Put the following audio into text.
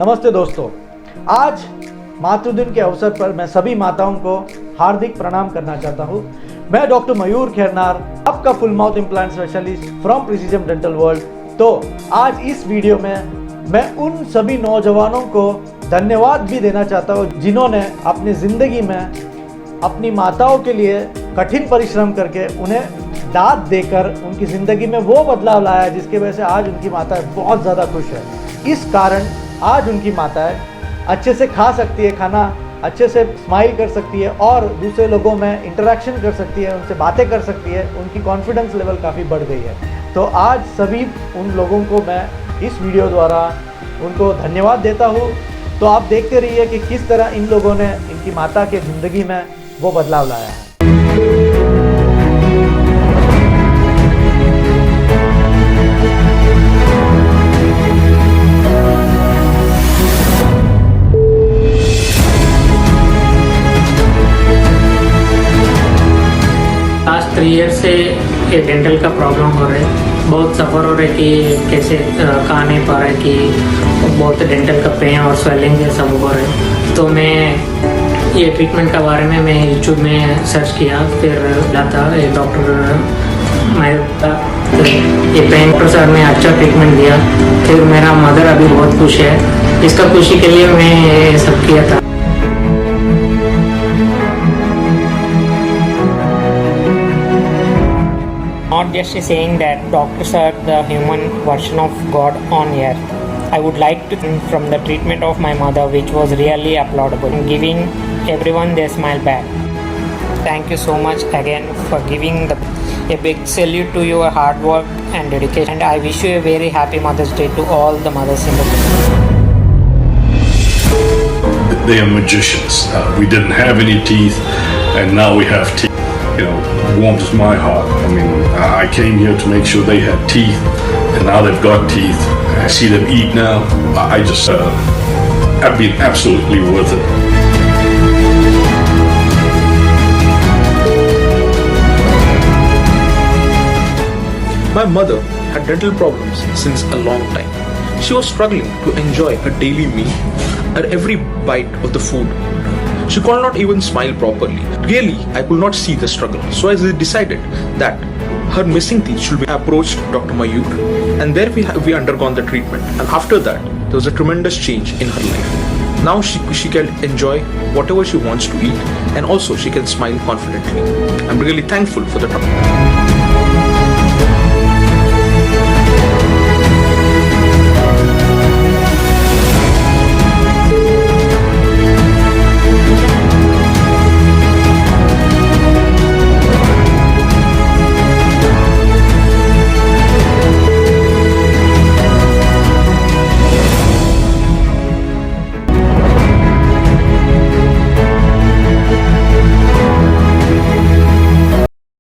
नमस्ते दोस्तों, आज मातृ दिन के अवसर पर मैं सभी माताओं को हार्दिक प्रणाम करना चाहता हूँ। मैं डॉक्टर मयूर खेरनार, आपका full mouth implant specialist from precision dental world. तो आज इस वीडियो में मैं उन सभी नौजवानों को धन्यवाद भी देना चाहता हूँ जिन्होंने अपनी ज़िंदगी में अपनी माताओं के लिए कठिन परिश्रम करके उन्हें दाद देकर उनकी ज़िंदगी में वो बदलाव लाया जिसकी वजह से आज उनकी माताएं बहुत ज़्यादा खुश है। इस कारण आज उनकी माताएं अच्छे से खा सकती है खाना, अच्छे से स्माइल कर सकती है और दूसरे लोगों में इंटरेक्शन कर सकती है, उनसे बातें कर सकती है। उनकी कॉन्फिडेंस लेवल काफ़ी बढ़ गई है। तो आज सभी उन लोगों को मैं इस वीडियो द्वारा उनको धन्यवाद देता हूँ। तो आप देखते रहिए कि किस तरह इन लोगों ने इनकी माता के ज़िंदगी में वो बदलाव लाया है। लास्ट 3 ईयर से ये डेंटल का प्रॉब्लम हो रहा है। बहुत सफ़र हो रहा है कि कैसे खा नहीं पा रहा है, कि बहुत डेंटल का पेन और स्वेलिंग ये सब हो रहा है। तो मैं ये ट्रीटमेंट के बारे में मैं यूट्यूब में सर्च किया, फिर था ये डॉक्टर ये पेन डॉक्टर सर ने अच्छा ट्रीटमेंट दिया। फिर मेरा मदर अभी बहुत खुश है। इसका खुशी के लिए मैं ये सब किया था। Not just saying that doctors are the human version of God on earth. I would like to think from the treatment of my mother, which was really applaudable, giving everyone their smile back. Thank you so much again for giving a big salute to your hard work and dedication. And I wish you a very happy Mother's Day to all the mothers in the world. They are magicians. We didn't have any teeth, and now we have teeth. You know, warms my heart. I mean, I came here to make sure they had teeth, and now they've got teeth. I see them eat now. I just have been absolutely worth it. My mother had dental problems since a long time. She was struggling to enjoy her daily meal and every bite of the food. She could not even smile properly. Really, I could not see the struggle. So I decided that her missing teeth should be approached Dr. Mayur, and there we undergone the treatment. And after that, there was a tremendous change in her life. Now she can enjoy whatever she wants to eat, and also she can smile confidently. I'm really thankful for the doctor.